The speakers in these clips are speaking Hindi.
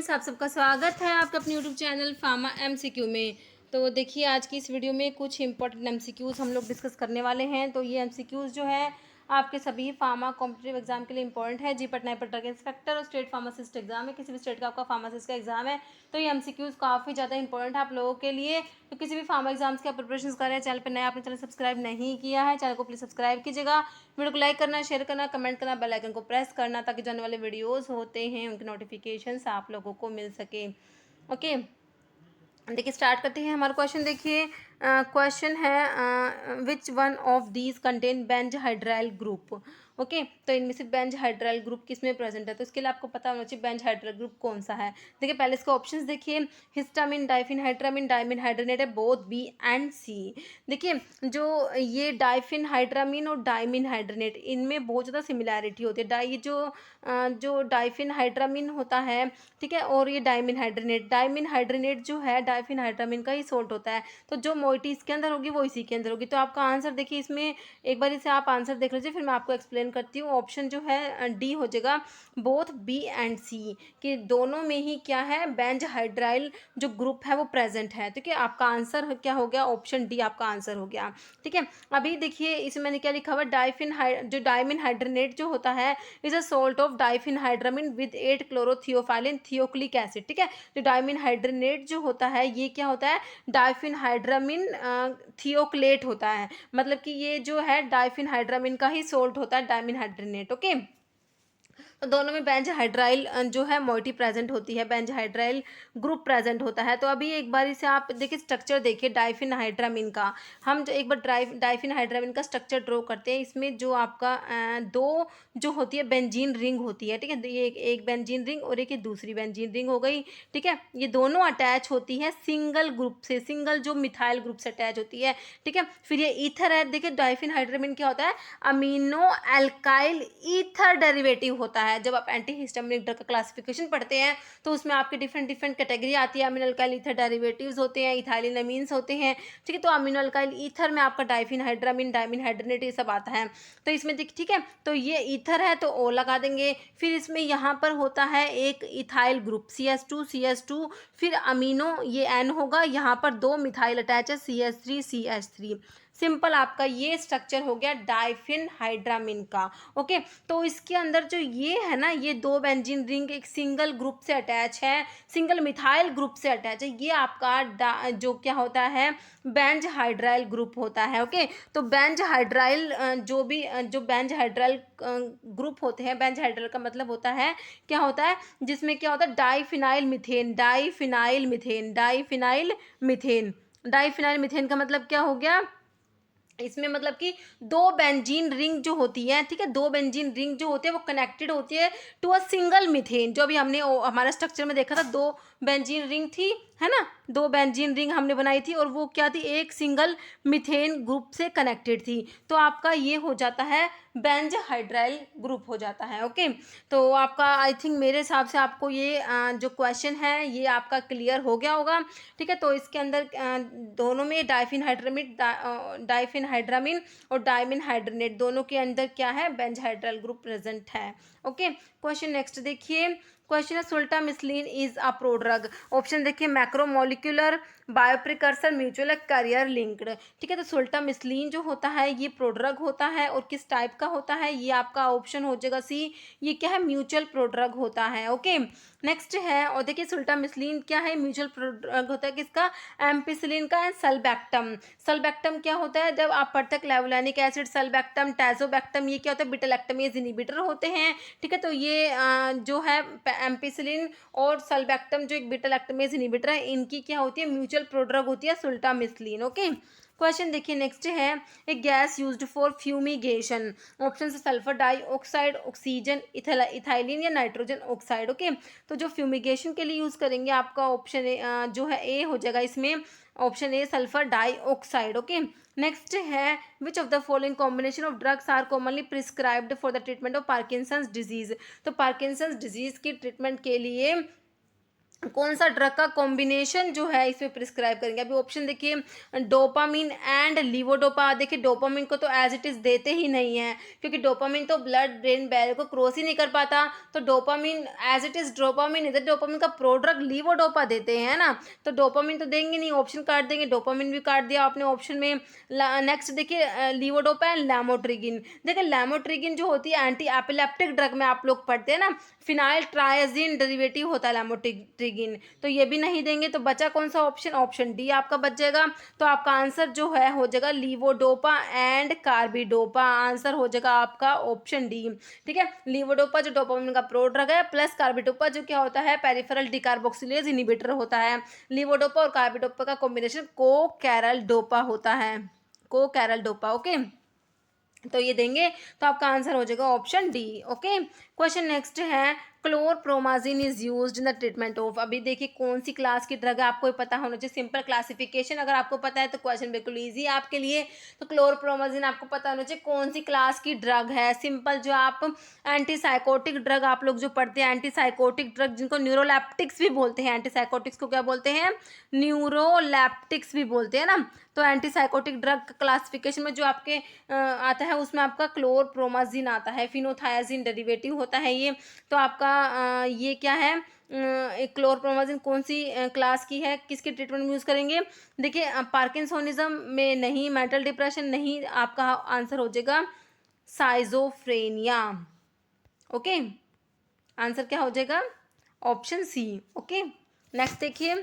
फ्रेंड्स, आप सबका स्वागत है आपका अपने यूट्यूब चैनल फार्मा एमसीक्यू में। तो देखिए, आज की इस वीडियो में कुछ इंपॉर्टेंट एमसीक्यूज़ हम लोग डिस्कस करने वाले हैं। तो ये एमसीक्यूज़ जो है आपके सभी फार्मा कॉम्पिटिटिव एग्जाम के लिए इंपॉर्टेंट है। जी पटना ड्रग इंस्पेक्टर और स्टेट फार्मासिस्ट एग्जाम है, किसी भी स्टेट का आपका फार्मासिस्ट का एग्जाम है, तो ये एमसीक्यूज़ काफ़ी ज़्यादा इंपॉर्टेंट है आप लोगों के लिए। तो किसी भी फार्मा एग्जाम्स की आप प्रिपरेशन कर रहे हैं, चैनल पर नया आपने चैनल सब्सक्राइब नहीं किया है, चैनल को प्लीज़ सब्सक्राइब कीजिएगा। वीडियो को लाइक करना, शेयर करना, कमेंट करना, बेल आइकन को प्रेस करना, ताकि जो आने वाले वीडियोस होते हैं उनके नोटिफिकेशंस आप लोगों को मिल सके। ओके, देखिए स्टार्ट करते हैं। हमारा क्वेश्चन देखिए, क्वेश्चन है which one of these contain benzhydryl group. Okay, तो इनमें से बेंज हाइड्राइल ग्रुप किस में प्रेजेंट है, तो इसके लिए आपको पता होना चाहिए बेंज हाइड्राइल ग्रुप कौन सा है। देखिए पहले इसके ऑप्शंस देखिए, हिस्टामिन, डाइफिनहाइड्रामिन, डाइमिनहाइड्रेट है, बोथ बी एंड सी। देखिए जो ये डाइफिनहाइड्रामिन और डाइमिनहाइड्रेट, इनमें बहुत ज़्यादा सिमिलैरिटी होती है। ये जो डाइफिनहाइड्रामिन होता है, ठीक है, और ये डाइमिनहाइड्रेट जो है डाइफिनहाइड्रामिन का ही सोल्ट होता है। तो जो मोइटी इसके अंदर होगी वो इसी के अंदर होगी। तो आपका आंसर देखिए, इसमें एक बार इसे आप आंसर देख लीजिए, फिर मैं आपको एक्सप्लेन करती हूँ। ऑप्शन जो है डी हो जाएगा, बोथ बी एंड सी, कि दोनों में ही क्या है, बेंज हाइड्राइल जो ग्रुप है वो प्रेजेंट है। ठीक है, आपका आंसर क्या हो गया, ऑप्शन डी आपका आंसर हो गया। ठीक है, अभी देखिए इसमें मैंने क्या लिखा हुआ, जो डाइमिनहाइड्रेट जो होता है is a salt of diphenhydramine with 8 chlorotheophylline theoclic acid. ठीक है, जो डाइमिनहाइड्रेट जो होता है ये क्या होता है, डाइफिनहाइड्रामिन थियोक्लेट होता है, मतलब कि ये जो है डाइफिनहाइड्रामिन का ही सोल्ट होता है डाइमिनहाइड्रेट। ओके, तो दोनों में बेंज हाइड्राइल जो है मोइटी प्रेजेंट होती है, बेंज हाइड्राइल ग्रुप प्रेजेंट होता है। तो अभी एक बार इसे आप देखिए, स्ट्रक्चर देखिए डाइफिनहाइड्रामिन का। हम जो एक बार डाइफिनहाइड्रामिन का स्ट्रक्चर ड्रॉ करते हैं, इसमें जो आपका दो जो होती है बेंजीन रिंग होती है। ठीक है, तो ये एक बेंजीन रिंग और एक दूसरी बेंजीन रिंग हो गई। ठीक है, ये दोनों अटैच होती है सिंगल ग्रुप से, सिंगल जो मिथाइल ग्रुप से अटैच होती है। ठीक है, फिर ये ईथर है। देखिए डाइफिनहाइड्रामिन क्या होता है, अमीनो एल्काइल ईथर डेरिवेटिव होता है। जब आप एंटी हिस्टामिनिक ड्रग का क्लासिफिकेशन पढ़ते हैं तो उसमें आपके डिफरेंट डिफरेंट कैटेगरी आती है। अमीनो अल्काइल ईथर डेरिवेटिव्स होते हैं, इथाइलिन अमीन्स होते हैं। ठीक है, तो अमीनो अल्काइल ईथर में आपका डाइफिनहाइड्रामिन, डाइमिनहाइड्रेट ये सब आता है। तो इसमें ठीक है, तो ये ईथर है तो ओ लगा देंगे। फिर इसमें यहाँ पर होता है एक इथाइल ग्रुप CH2, फिर अमीनो ये N होगा, यहाँ पर दो मिथाइल अटैच है CH3, सिंपल आपका ये स्ट्रक्चर हो गया डाइफिनहाइड्रामिन का। ओके, तो इसके अंदर जो ये है ना, ये दो बेंजीन रिंग एक सिंगल ग्रुप से अटैच है, सिंगल मिथाइल ग्रुप से अटैच है, ये आपका जो क्या होता है, बेंज हाइड्राइल ग्रुप होता है। ओके, तो बेंज हाइड्राइल जो बेंज हाइड्राइल ग्रुप होते हैं, बेंज हाइड्राइल का मतलब होता है क्या होता है, जिसमें क्या होता है, डाइफिनाइल मिथेन का मतलब क्या हो गया, इसमें मतलब कि दो बेंजीन रिंग जो होती है, ठीक है, दो बेंजीन रिंग जो होती है वो कनेक्टेड होती है टू अ सिंगल मिथेन। जो अभी हमने हमारा स्ट्रक्चर में देखा था, दो बेंजीन रिंग थी, है ना, दो बेंजीन रिंग हमने बनाई थी और वो क्या थी, एक सिंगल मिथेन ग्रुप से कनेक्टेड थी। तो आपका ये हो जाता है बेंज हाइड्राइल ग्रुप हो जाता है। ओके, तो आपका आई थिंक मेरे हिसाब से आपको ये जो क्वेश्चन है ये आपका क्लियर हो गया होगा। ठीक है, तो इसके अंदर दोनों में डाइफिनहाइड्रामिन और डाइमिनहाइड्रेट दोनों के अंदर क्या है, बेंज हाइड्राइल ग्रुप प्रेजेंट है। ओके, क्वेश्चन नेक्स्ट देखिए, क्वेश्चन है सुल्टामिसलिन इज अ प्रोड्रग। ऑप्शन देखिए, मैक्रोमोलिकुलर, बायोप्रिकर्सर, म्यूचुअल, कैरियर लिंक्ड। ठीक है, तो सुल्टामिसलिन जो होता है ये प्रोड्रग होता है और किस टाइप का होता है, ये आपका ऑप्शन हो जाएगा सी, ये क्या है, म्यूचुअल प्रोड्रग होता है। ओके, नेक्स्ट है, और देखिए सुल्टामिसलिन क्या है, म्यूचुअल प्रोड्रग होता है किसका, एम्पिसिलिन का एंड सल्बैक्टम। सल्बैक्टम क्या होता है, जब आप पढ़ते हैं क्लेवुलानिक एसिड, सल्बैक्टम, टैजोबैक्टम, ये क्या होता है, बीटा लैक्टमेज इनहिबिटर होते हैं। ठीक है, तो ये जो है एम्पिसिलिन और सल्बैक्टम जो एक बीटा लैक्टमेज इनहिबिटर है, इनकी क्या होती है, म्यूचुअल प्रोड्रग होती है सुल्टामिसलिन। ओके, क्वेश्चन देखिए नेक्स्ट है, एक gas used for fumigation. Option है सल्फर डाइऑक्साइड, ऑक्सीजन, इथाइलिन या नाइट्रोजन ऑक्साइड। ओके, तो जो फ्यूमिगेशन के लिए यूज करेंगे आपका ऑप्शन जो है ए हो जाएगा इसमें, option A sulphur dioxide. Okay, next है, which of the following combination of drugs are commonly prescribed for the treatment of Parkinson's disease. तो पार्किंसंस डिजीज की ट्रीटमेंट के लिए कौन सा ड्रग का कॉम्बिनेशन जो है इसमें प्रिस्क्राइब करेंगे। अभी ऑप्शन देखिए, डोपामिन एंड लीवोडोपा। देखिए डोपामिन को तो एज इट इज़ देते ही नहीं है, क्योंकि डोपामिन तो ब्लड ब्रेन बैरियर को क्रॉस ही नहीं कर पाता। तो dopamine as it is dopamine इधर डोपामिन का प्रोड्रग लीवोडोपा देते हैं ना, तो डोपामिन तो देंगे नहीं, ऑप्शन काट देंगे, डोपामिन भी काट दिया आपने ऑप्शन में। नेक्स्ट देखिए लीवोडोपा एंड लैमोट्रिगिन। देखिए लैमोट्रिगिन जो होती है एंटी एपिलेप्टिक ड्रग में आप लोग पढ़ते हैं ना, फिनाइल ट्राइजीन डेरिवेटिव होता है लैमोट्रिगिन, तो ये भी नहीं देंगे। तो बचा कौन सा ऑप्शन, ऑप्शन डी आपका बच जाएगा। तो आपका आंसर जो है हो जाएगा लीवोडोपा एंड कार्बिडोपा, आंसर हो जाएगा आपका ऑप्शन डी। ठीक है, लीवोडोपा जो डोपामिन का प्रोड्रग है, प्लस कार्बिडोपा जो क्या होता है, पेरिफेरल डिकार्बोक्सिलेज इनहिबिटर होता है। लीवोडोपा और कार्बिडोपा का कॉम्बिनेशन को कैरल डोपा होता है, को कैरल डोपा। ओके, तो ये देंगे, तो आपका आंसर हो जाएगा option D. Okay, question next है, chlorpromazine is used in the treatment of. अभी देखिए कौन सी क्लास की ड्रग है, आपको ही पता होना चाहिए। सिंपल क्लासिफिकेशन अगर आपको पता है तो क्वेश्चन बिल्कुल इजी है आपके लिए। तो क्लोरप्रोमाजिन आपको पता होना चाहिए कौन सी क्लास की ड्रग है। सिंपल जो आप एंटीसाइकोटिक ड्रग आप लोग जो पढ़ते हैं, एंटीसाइकोटिक ड्रग जिनको न्यूरोलैप्टिक्स भी बोलते हैं, एंटीसाइकोटिक्स को क्या बोलते हैं, न्यूरोलैप्टिक्स भी बोलते हैं ना। तो एंटीसाइकोटिक ड्रग क्लासिफिकेशन में जो आपके आता है उसमें आपका क्लोरप्रोमाजिन आता है, फिनोथायाजिन डेरिवेटिव होता है ये। तो आपका ये क्या है, क्लोरप्रोमाजिन कौन सी क्लास की है, किसके ट्रीटमेंट में यूज़ करेंगे। देखिए पार्किंसोनिज्म में नहीं, मेंटल डिप्रेशन नहीं, आपका आंसर हो जाएगा साइजोफ्रेनिया। ओके, आंसर क्या हो जाएगा, ऑप्शन सी। ओके, नेक्स्ट देखिए,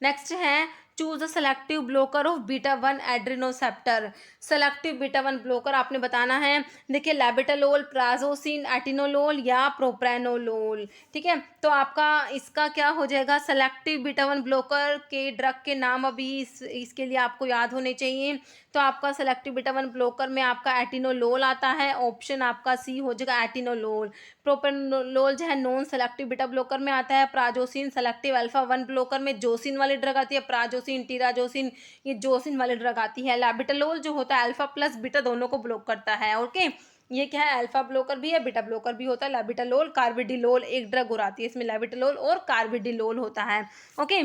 नेक्स्ट है, choose the selective blocker of beta one adrenoceptor. Selective beta one blocker आपने बताना है। देखिए लैबिटालोल, प्राजोसिन, एटिनोलोल या प्रोप्रानोलोल। ठीक है, तो आपका इसका क्या हो जाएगा, सेलेक्टिव बीटा वन ब्लोकर के ड्रग के नाम अभी इसके लिए आपको याद होने चाहिए। तो आपका सेलेक्टिव बीटा वन ब्लोकर में आपका एटिनोलोल आता है, ऑप्शन आपका सी हो जाएगा एटिनोलोल। प्रोप्रानोलोल जो है नॉन सेलेक्टिव बीटा ब्लोकर में आता है। Prazosin selective alpha one blocker में जोसिन वाली ड्रग आती है, प्राजोसिन, टीराजोसिन, ये जोसिन वाली ड्रग आती है। लैबिटालोल जो होता है अल्फा प्लस बीटा दोनों को ब्लॉक करता है। ओके, ये क्या है, अल्फा ब्लोकर भी है, बीटा ब्लोकर भी होता है। लैबिटालोल, कार्बिडिलोल एक ड्रग और आती है इसमें, लैबिटालोल और कार्बिडिलोल होता है। ओके,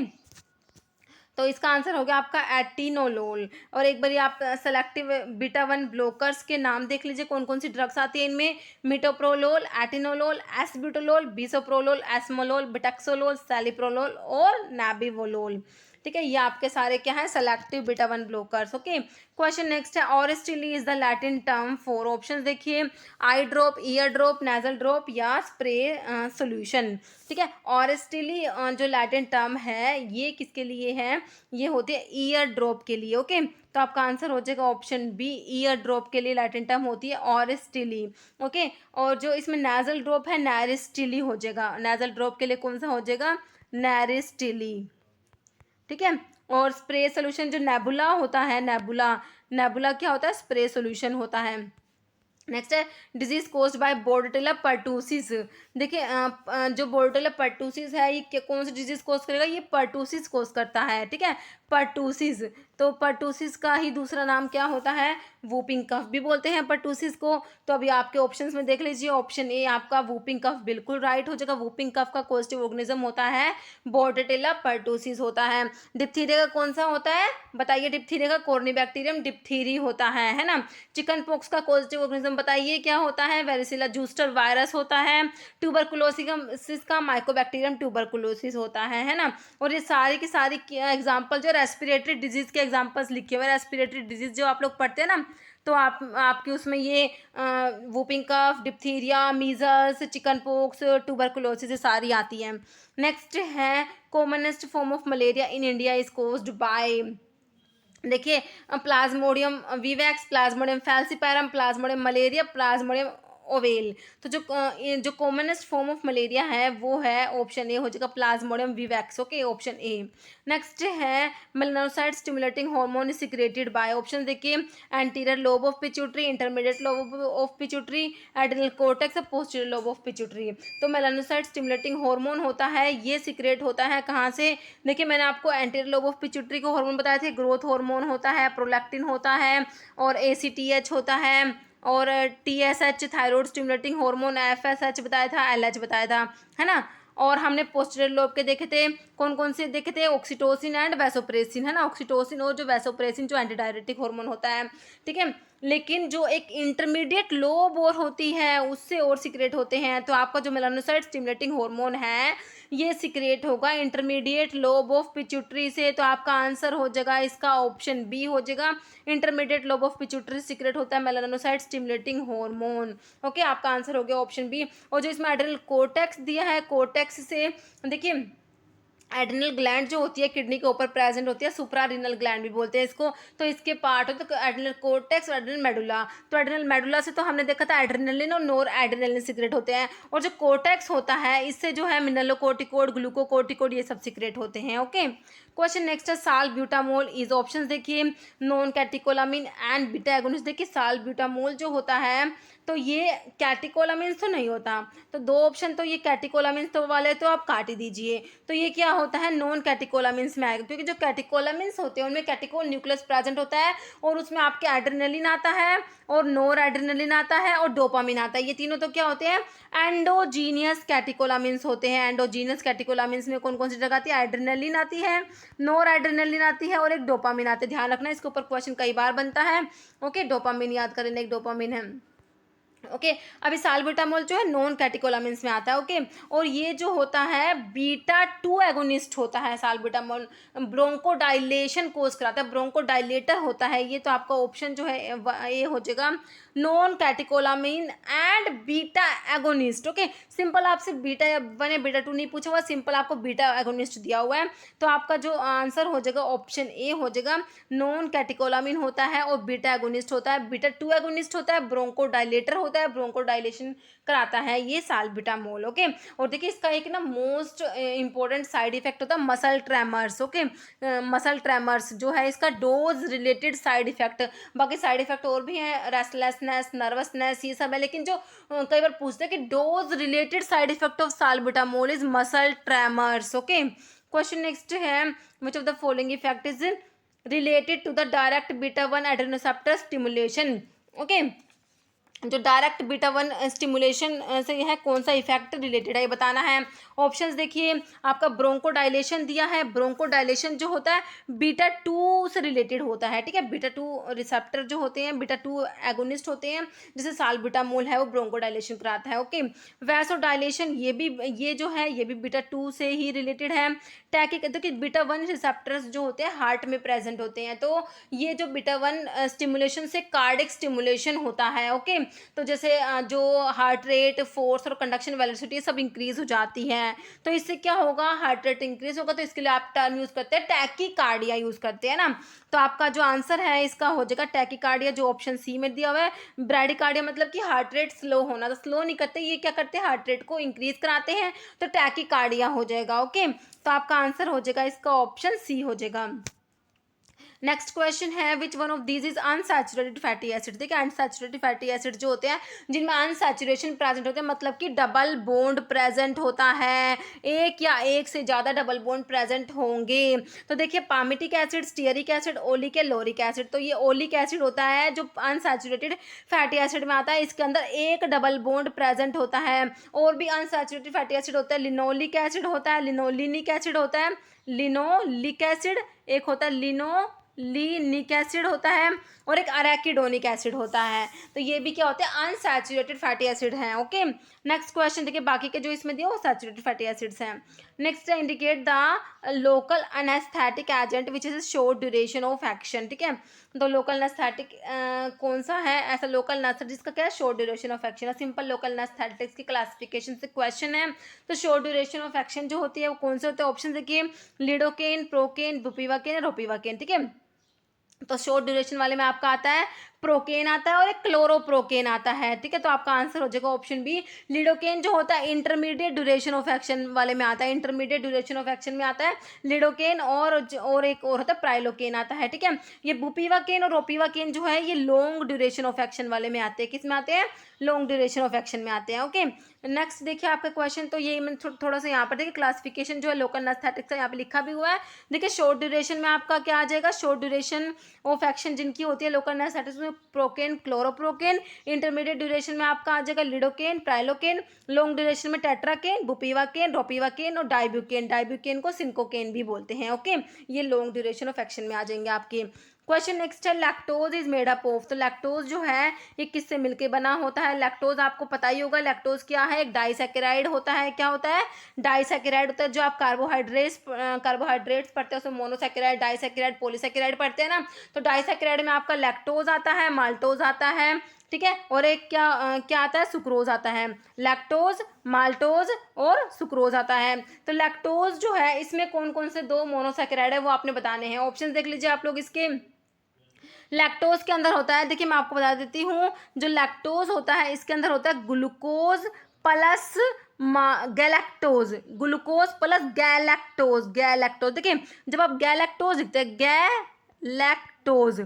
तो इसका आंसर हो गया आपका एटिनोलोल। और एक बार आप सेलेक्टिव बीटा वन ब्लोकर्स के नाम देख लीजिए, कौन कौन सी ड्रग्स आती है इनमें, metoprolol, atenolol, acebutolol, bisoprolol, esmolol, betaxolol, celiprolol और नाबिवोलोल। ठीक है, ये आपके सारे क्या है, selective beta one blockers. Okay, question next है, auristillae is the Latin term for. Option देखिए, eye drop, ear drop, nasal drop या स्प्रे सोल्यूशन। ठीक है, ऑरेस्टिली जो लैटिन टर्म है ये किसके लिए है, ये होती है ईयर ड्रॉप के लिए। ओके, तो आपका आंसर हो जाएगा ऑप्शन बी, ईयर ड्रॉप के लिए लैटिन टर्म होती है ऑरेस्टिली। ओके, और जो इसमें नेजल ड्रॉप है नैरिस्टिली हो जाएगा, नेजल ड्रॉप के लिए कौन सा हो जाएगा, नैरिस्टिली। ठीक है, और स्प्रे सोल्यूशन जो नेबुला होता है, नेबुला, नेबुला क्या होता है, स्प्रे सोल्यूशन होता है। नेक्स्ट है, disease caused by Bordetella pertussis. देखिए जो बोर्डेटेला पर्टूसिस है ये कौन सी डिजीज कोज करेगा, ये पर्टूसिस कोज करता है। ठीक है, पर्टूसिस, तो पर्टूसिस का ही दूसरा नाम क्या होता है, वूपिंग कफ भी बोलते हैं पर्टूसिस को। तो अभी आपके ऑप्शंस में देख लीजिए, ऑप्शन ए आपका वूपिंग कफ बिल्कुल राइट हो जाएगा। वूपिंग कफ का कोस्टिव ऑर्गेनिज्म होता है बोर्डेटेला पर्टूसिस होता है। डिप्थीरिया का कौन सा होता है, बताइए, डिप्थीरिया का कोर्निबैक्टीरियम डिप्थीरी होता है ना। चिकन पॉक्स का कोस्टिव ऑर्गेनिज्म बताइए क्या होता है, वेरिसिला जूस्टर वायरस होता है। ट्यूबरकुलोसिस का माइकोबैक्टीरियम ट्यूबरकुलोसिस होता है ना। और ये सारी की सारी एग्जांपल जो रेस्पिरेटरी डिजीज के एग्जांपल्स लिखे हुए, रेस्पिरेटरी डिजीज जो आप लोग पढ़ते हैं ना, तो आपके उसमें ये whooping cough, diphtheria, measles, chicken pox, tuberculosis ये सारी आती हैं। नेक्स्ट है, commonest form of malaria in India is caused by. देखिए Plasmodium vivax, Plasmodium falciparum, Plasmodium malariae, Plasmodium ovale. तो जो कॉमनेस्ट फॉर्म ऑफ मलेरिया है वो है ऑप्शन ए हो जाएगा, plasmodium vivax. Okay, option A. Next है, melanocyte stimulating hormone is secreted by. Option देखिए, anterior lobe of pituitary, intermediate lobe of pituitary, adrenal cortex, posterior lobe of pituitary. तो मेलानोसाइट स्टिमुलेटिंग हार्मोन होता है, ये सिक्रेट होता है कहाँ से, देखिए मैंने आपको एंटीरियर लोब ऑफ पिट्यूटरी को हार्मोन बताए थे, ग्रोथ हार्मोन होता है, प्रोलैक्टिन होता है और ACTH होता है और TSH thyroid stimulating hormone, FSH बताया था, LH बताया था, है ना। और हमने पोस्टीरियर लोब के देखे थे, कौन कौन से देखे थे, ऑक्सीटोसिन एंड वैसोप्रेसिन, है ना। ऑक्सीटोसिन और जो वैसोप्रेसिन जो एंटी डायरेटिक हार्मोन होता है, ठीक है। लेकिन जो एक इंटरमीडिएट लोब और होती है उससे और सीक्रेट होते हैं, तो आपका जो मेलानोसाइट स्टिमुलेटिंग हार्मोन है ये सीक्रेट होगा इंटरमीडिएट लोब ऑफ पिट्यूटरी से। तो आपका आंसर हो जाएगा इसका ऑप्शन बी हो जाएगा, intermediate lobe of pituitary secret होता है मेलानोसाइट स्टिमुलेटिंग हार्मोन। ओके, आपका आंसर हो गया ऑप्शन बी। और जो इसमें एड्रिनल कोर्टेक्स दिया है, कोर्टेक्स से देखिए एड्रिनल ग्लैंड जो होती है किडनी के ऊपर प्रेजेंट होती है, सुप्रारीनल ग्लैंड भी बोलते हैं इसको, तो इसके पार्ट होते हैं एड्रिनल कोर्टेक्स और एड्रिनल मेडुला। तो एड्रिनल मेडुला से तो हमने देखा था एड्रिनलिन और नोर एड्रिनलिन सीक्रेट होते हैं, और जो कोर्टेक्स होता है इससे जो है मिनरलोकोर्टिकोड, ग्लूकोकोर्टिकोड ये सब सीक्रेट होते हैं। ओके, क्वेश्चन नेक्स्ट है साल्ब्यूटामोल इज, ऑप्शन देखिए non catecholamine and beta agonist. देखिए साल्ब्यूटामोल जो होता है तो ये कैटिकोलामिन्स तो नहीं होता, तो दो ऑप्शन तो ये कैटिकोलामिन्स तो वाले तो आप काट ही दीजिए। तो ये क्या होता है, नॉन कैटिकोलामिन्स में आएगा, क्योंकि जो कैटिकोलामिन्स होते हैं उनमें कैटिकोल न्यूक्लियस प्रेजेंट होता है, और उसमें आपके एड्रेनलिन आता है और नोर एड्रेनलिन आता है और डोपामिन आता है। ये तीनों तो क्या होते हैं, एंडोजीनियस कैटिकोलामिन्स होते हैं। एंडोजीनियस कैटिकोलामिन्स में कौन कौन सी जगह आती है, एड्रेनलिन आती है, नोर एड्रेनलिन आती है और एक डोपामिन आती है। ध्यान रखना, इसके ऊपर क्वेश्चन कई बार बनता है। ओके, डोपामिन याद करें, एक डोपामिन है। ओके, अभी साल्ब्यूटामोल जो है नॉन कैटिकोलामिन्स में आता है। ओके, और ये जो होता है बीटा 2 एगोनिस्ट होता है साल्ब्यूटामोल, ब्रोंकोडाइलेशन कोज कराता है, ब्रोंकोडाइलेटर होता है ये। तो आपका ऑप्शन जो है ये हो जाएगा non catecholamine and beta agonist. Okay, simple आपसे बीटा 1 या बीटा 2 नहीं पूछा हुआ, सिंपल आपको बीटा एगोनिस्ट दिया हुआ है। तो आपका जो आंसर हो जाएगा ऑप्शन ए हो जाएगा, नॉन कैटिकोलामिन होता है और बीटा एगोनिस्ट होता है, बीटा 2 एगोनिस्ट होता है, ब्रोंकोडाइलेटर होता है, ब्रोंकोडाइलेशन कराता है ये साल्ब्यूटामोल। ओके, और देखिए इसका एक ना मोस्ट इंपॉर्टेंट साइड इफेक्ट होता है muscle tremors. Okay, muscle tremors जो है इसका डोज रिलेटेड साइड इफेक्ट, बाकी साइड इफेक्ट और भी हैं, रेस्टलेसनेस, नर्वसनेस, ये सब है, लेकिन जो कई बार पूछते हैं कि dose related side effect of salbutamol is muscle tremors. Okay, question next है which of the following effect is related to the direct beta 1 adrenoceptor stimulation. Okay, जो डायरेक्ट बीटा 1 स्टिमुलेशन से है कौन सा इफेक्ट रिलेटेड है ये बताना है। ऑप्शंस देखिए, आपका ब्रोंकोडाइलेशन दिया है, ब्रोंकोडाइलेशन जो होता है बीटा 2 से रिलेटेड होता है, ठीक है। बीटा 2 रिसेप्टर जो होते हैं, बीटा 2 एगोनिस्ट होते हैं, जैसे साल्ब्यूटामोल है वो ब्रोंकोडाइलेशन कराता है। ओके, वैसोडाइलेशन ये जो है ये भी बीटा 2 से ही रिलेटेड है। देखिए बीटा 1 रिसेप्टर्स जो होते हैं हार्ट में प्रेजेंट होते हैं, तो ये जो बीटा 1 स्टिमुलेशन से कार्डिक स्टिमुलेशन होता है। ओके, तो जैसे जो हार्ट रेट, फोर्स और कंडक्शन वेलोसिटी सब इंक्रीज हो जाती है, तो इससे क्या होगा, हार्ट रेट इंक्रीज होगा, तो इसके लिए आप टर्म यूज करते हैं टैकीकार्डिया यूज करते हैं ना। तो आपका जो आंसर है इसका हो जाएगा टैकीकार्डिया, जो ऑप्शन सी में दिया हुआ है। ब्रैडीकार्डिया मतलब कि हार्ट रेट स्लो होना, तो स्लो नहीं करते, ये क्या करते हैं, हार्ट रेट को इंक्रीज कराते हैं, तो टैकीकार्डिया हो जाएगा। ओके, तो आपका आंसर हो जाएगा इसका ऑप्शन सी हो जाएगा। नेक्स्ट क्वेश्चन है which one of these is unsaturated fatty acid. देखिए अनसैचुरेटेड फैटी एसिड जो होते हैं जिनमें अनसैचुरेशन प्रेजेंट होते हैं, मतलब कि डबल बॉन्ड प्रेजेंट होता है, एक या एक से ज़्यादा डबल बॉन्ड प्रेजेंट होंगे। तो देखिए palmitic acid, stearic acid, oleic या लोरिक एसिड। तो ये ओलिक एसिड होता है जो अनसैचुरेटेड फैटी एसिड में आता है, इसके अंदर एक डबल बॉन्ड प्रेजेंट होता है। और भी अनसैचुरेटेड फैटी एसिड होता है, लिनोलिक एसिड होता है, लिनोलिनिक एसिड होता है, लिनोलिक एसिड, एक होता है लिनोलिनिक एसिड होता है, और एक अरेकिडोनिक एसिड होता है। तो ये भी क्या होते हैं, अनसैचुरेटेड फैटी एसिड हैं। ओके, नेक्स्ट क्वेश्चन देखिए, बाकी के जो इसमें दिए वो सैचुरेटेड फैटी एसिड्स हैं। नेक्स्ट है indicate the local anaesthetic agent which is short duration of action. ठीक है, तो लोकल अनेस्थेटिक कौन सा है, ऐसा लोकल अनेस्थेटिक जिसका क्या है, शॉर्ट ड्यूरेशन ऑफ एक्शन है। सिंपल लोकल अनेस्थेटिक्स की क्लासिफिकेशन से क्वेश्चन है। तो शॉर्ट ड्यूरेशन ऑफ एक्शन जो होती है वो कौन से होते हैं, ऑप्शन देखिए लिडोकेन, प्रोकेन, बुपिवाकेन, रोपिवाकेन। ठीक है, तो शॉर्ट ड्यूरेशन वाले में आपका आता है प्रोकेन आता है और एक क्लोरोप्रोकेन आता है। ठीक है, तो आपका आंसर हो जाएगा ऑप्शन बी। लिडोकेन जो होता है इंटरमीडिएट ड्यूरेशन ऑफ एक्शन वाले में आता है, इंटरमीडिएट ड्यूरेशन ऑफ एक्शन में आता है लिडोकेन, और एक और होता है प्राइलोकेन आता है। ठीक है, ये बुपिवाकेन और रोपिवाकेन जो है ये लॉन्ग ड्यूरेशन ऑफ एक्शन वाले में आते हैं, किस में आते हैं, लॉन्ग ड्यूरेशन ऑफ एक्शन में आते हैं। ओके, नेक्स्ट देखिए आपका क्वेश्चन, तो ये मैं थोड़ा सा यहाँ पर देखिए क्लासिफिकेशन जो है लोकल अनेस्थेटिक्स का यहाँ पे लिखा भी हुआ है। देखिए शॉर्ट ड्यूरेशन में आपका क्या आ जाएगा, शॉर्ट ड्यूरेशन ऑफ एक्शन जिनकी होती है लोकल अनेस्थेटिक्स में प्रोकेन, क्लोरोप्रोकेन। इंटरमीडिएट ड्यूरेशन में आपका आ जाएगा लिडोकेन, प्राइलोकेन। लॉन्ग ड्यूरेशन में टेट्राकेन, बुपीवाकेन, रोपीवाकेन और डाइब्यूकेन। डाइब्यूकेन को सिंकोकेन भी बोलते हैं। ओके, ये लॉन्ग ड्यूरेशन ऑफ एक्शन में आ जाएंगे आपके। क्वेश्चन नेक्स्ट है, lactose is made up of. तो लैक्टोज जो है ये किससे मिलके बना होता है? लैक्टोज आपको पता ही होगा, लैक्टोज क्या है? एक डाइसैकेराइड होता है। क्या होता है? डाइसैकेराइड होता है। जो आप कार्बोहाइड्रेट्स पढ़ते हैं उसमें मोनोसैकेराइड, डाइसैकेराइड, पॉलीसैकेराइड पढ़ते हैं ना, तो डाइसैकेराइड में आपका लैक्टोज आता है, माल्टोज आता है, ठीक है, और एक क्या आता है? सुक्रोज आता है। लैक्टोज, माल्टोज और सुक्रोज आता है। तो लैक्टोज जो है इसमें कौन कौन से दो मोनोसैकेराइड है वो आपने बताने हैं। ऑप्शन देख लीजिए आप लोग इसके। लैक्टोज के अंदर होता है, देखिए मैं आपको बता देती हूँ, जो लैक्टोज होता है इसके अंदर होता है glucose plus galactose, glucose plus galactose. Galactose देखिए, जब आप गैलेक्टोज लिखते हैं, गैलेक्टोज,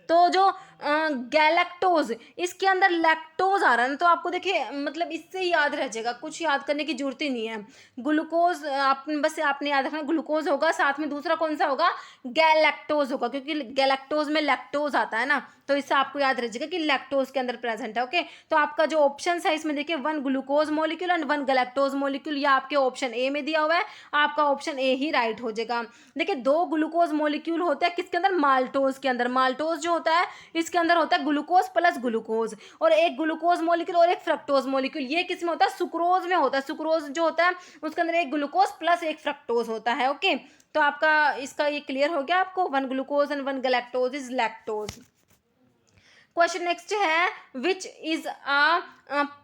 तो जो गैलेक्टोज इसके अंदर लैक्टोज आ रहा है ना, तो आपको देखिए मतलब इससे ही याद रह जाएगा, कुछ याद करने की जरूरत ही नहीं है। ग्लूकोज आपने याद रखना, ग्लूकोज होगा, साथ में दूसरा कौन सा होगा? गैलेक्टोज होगा, क्योंकि गैलेक्टोज में लैक्टोज आता है ना, तो इससे आपको याद रह जाएगा कि लैक्टोज के अंदर प्रेजेंट है। ओके, तो आपका जो ऑप्शन है इसमें देखिए 1 glucose molecule and 1 galactose molecule, ये आपके ऑप्शन ए में दिया हुआ है, आपका ऑप्शन ए ही राइट हो जाएगा। देखिए 2 ग्लूकोज मोलिक्यूल होते हैं किसके अंदर? माल्टोज के अंदर। माल्टोज जो होता है इसके अंदर होता है ग्लूकोज प्लस ग्लूकोज, और एक ग्लूकोज मोलिक्यूल और एक फ्रक्टोज मोलिक्यूल, ये किस में होता है? सुक्रोज में होता है। सुक्रोज जो होता है उसके अंदर एक ग्लूकोज प्लस एक फ्रक्टोज होता है। ओके, तो आपका इसका ये क्लियर हो गया आपको, 1 glucose and 1 galactose is lactose. Question next है, which is a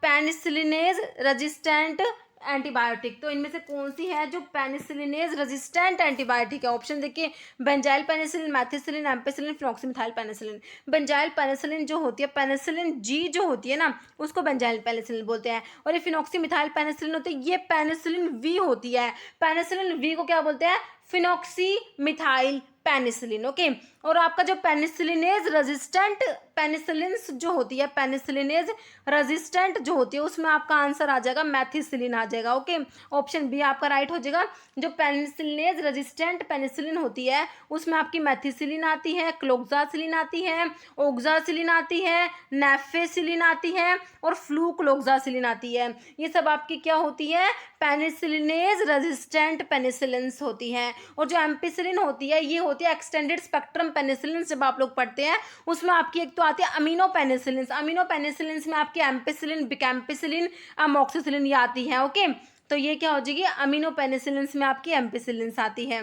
penicillinase resistant antibiotic. तो इनमें से कौन सी है जो पेनिसिलिनेज रेजिस्टेंट एंटीबायोटिक है? ऑप्शन देखिए, benzyl penicillin, methicillin, ampicillin, phenoxymethyl penicillin. Benzyl penicillin जो होती है, पेनिसिलिन जी जो होती है ना, उसको बेंजाइल पेनिसिलिन बोलते हैं, और ये फिनॉक्सीमिथाइल पेनिसिलिन होती है, ये पेनिसिलिन वी होती है। पेनिसिलिन वी को क्या बोलते हैं? Phenoxymethyl penicillin. ओके, और आपका जो पेनिसिलिनेज रेजिस्टेंट पेनिसिलिन्स जो होती है, पेनिसिलिनेज रेजिस्टेंट जो होती है, उसमें आपका आंसर आ जाएगा मैथिसिलिन आ जाएगा। ओके, ऑप्शन बी आपका राइट हो जाएगा। जो पेनिसिलिनेज रेजिस्टेंट पेनिसिलिन होती है उसमें आपकी मैथिसिलिन आती है, क्लोक्सासिलिन आती है, ओक्सासिलिन आती है, नेफेसिलिन आती है और फ्लूक्लोक्सासिलिन आती है। ये सब आपकी क्या होती है? पेनिसिलिनेज रेजिस्टेंट पेनिसिलिन्स होती हैं। और जो एम्पिसिलिन होती है ये होती है एक्सटेंडेड स्पेक्ट्रम पेनिसिलिन। जब आप लोग पढ़ते हैं उसमें आपकी एक तो आती है अमीनो पेनिसिलिन, अमीनो पेनिसिलिन में आपकी एम्पिसिलिन, बिकैम्पिसिलिन, अमोक्सिसिलिन ये आती है। ओके, तो ये क्या हो जाएगी? अमीनो पेनिसिलिन में आपकी एम्पिसिलिन आती है।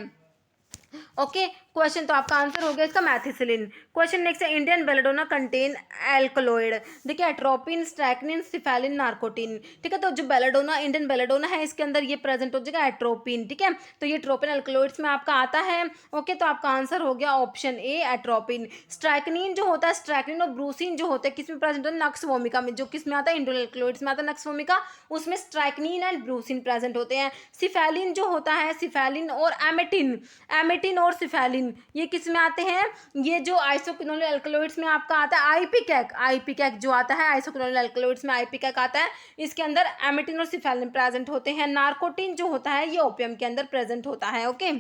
ओके, क्वेश्चन तो आपका आंसर हो गया इसका मैथिसिलिन। क्वेश्चन नेक्स्ट है, इंडियन बेलेडोना कंटेन एल्कलॉइड। देखिए एट्रोपिन, स्ट्रैक्निन, सिफेलिन, नार्कोटिन। ठीक है, तो जो बेलेडोना, इंडियन बेलेडोना है इसके अंदर ये प्रेजेंट हो जाएगा एट्रोपिन। ठीक है, तो ये ट्रोपिन एल्कलॉइड्स में आपका आता है। ओके, तो आपका आंसर हो गया ऑप्शन ए एट्रोपिन। स्ट्रैक्निन जो होता है, स्ट्रैक्निन और ब्रूसिन जो होते हैं किस में प्रेजेंट होता है? नक्स वोमिका में। जो किस में आता है? इंडियन एल्कलॉइड्स में आता है, नक्स वोमिका, उसमें स्ट्रैक्निन एंड ब्रूसिन प्रेजेंट होते हैं। सिफेलिन जो होता है, सिफेलिन और एमेटिन, एमेटिन और सिफेलिन ये किस में आते हैं? ये जो आइसोक्विनोल एल्कलॉइड्स में आपका आता है आईपीकैक, आईपीकैक जो आता है आइसोक्विनोल एल्कलॉइड्स में आईपीकैक आता है, इसके अंदर एमेटिन और सिफेलिन प्रेजेंट होते हैं। नार्कोटिन जो होता है ये ओपियम के अंदर प्रेजेंट होता है। Okay,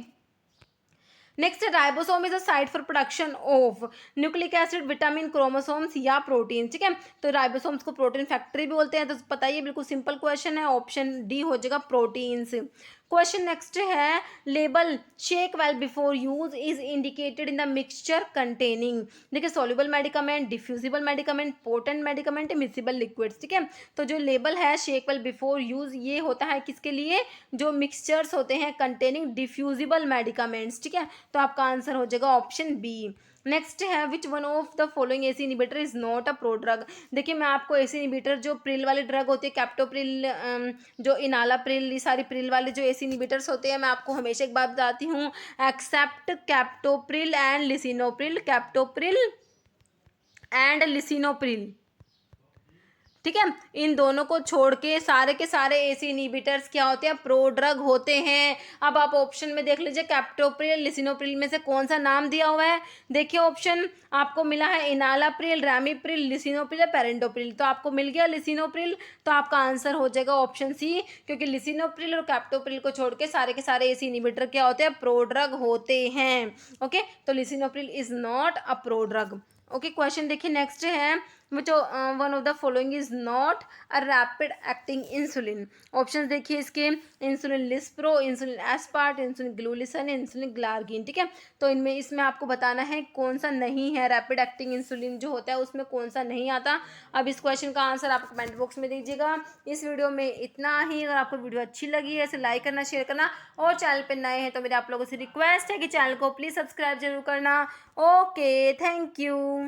next ribosome is a site for production of nucleic acid, vitamin, chromosomes या प्रोटीन। ठीक है, तो राइबोसोम्स को प्रोटीन फैक्ट्री भी बोलते हैं, तो पता ही बिल्कुल सिंपल क्वेश्चन है, ऑप्शन डी हो जाएगा प्रोटीन्स। क्वेश्चन नेक्स्ट है, label shake well before use is indicated in the mixture containing. देखिए soluble medicament, diffusible medicament, potent medicament, miscible liquids. ठीक है, तो जो लेबल है शेक वेल बिफोर यूज ये होता है किसके लिए? जो मिक्सचर्स होते हैं कंटेनिंग डिफ्यूजिबल मेडिकामेंट्स। ठीक है, तो आपका आंसर हो जाएगा ऑप्शन बी। नेक्स्ट है, which one of the following ACE inhibitor is not a prodrug. देखिए मैं आपको एसी इनिबिटर जो प्रिल वाली ड्रग होती है, कैप्टोप्रिल, जो इनालाप्रिल, ये सारी प्रिल वाले जो एसी इनिबिटर्स होते हैं, मैं आपको हमेशा एक बात बताती हूँ, except captopril and lisinopril, captopril and lisinopril. ठीक है, इन दोनों को छोड़ के सारे एसी इनिबिटर्स क्या होते हैं? प्रोड्रग होते हैं। अब आप ऑप्शन में देख लीजिए, कैप्टोप्रिल, लिसिनोप्रिल में से कौन सा नाम दिया हुआ है? देखिए ऑप्शन आपको मिला है इनालाप्रिल, रैमीप्रिल, लिसिनोप्रिल या पेरेंटोप्रिल, तो आपको मिल गया लिसिनोप्रिल, तो आपका आंसर हो जाएगा ऑप्शन सी, क्योंकि लिसिनोप्रिल और कैप्टोप्रिल को छोड़ के सारे एसी इनिबिटर क्या होते हैं? प्रोड्रग होते हैं। ओके, तो lisinopril is not a prodrug. Okay, question देखिए नेक्स्ट है, which one of the following is not a rapid acting insulin. Option देखिए इसके, insulin lispro, insulin aspart, insulin glulisine, insulin glargine. ठीक है, तो इनमें इसमें आपको बताना है कौन सा नहीं है, रैपिड एक्टिंग इंसुलिन जो होता है उसमें कौन सा नहीं आता। अब इस क्वेश्चन का आंसर आप कमेंट बॉक्स में दीजिएगा। इस वीडियो में इतना ही। अगर आपको वीडियो अच्छी लगी है इसे लाइक करना, शेयर करना, और चैनल पर नए हैं तो मेरे आप लोगों से रिक्वेस्ट है कि चैनल को प्लीज़ सब्सक्राइब जरूर करना। Okay, thank you.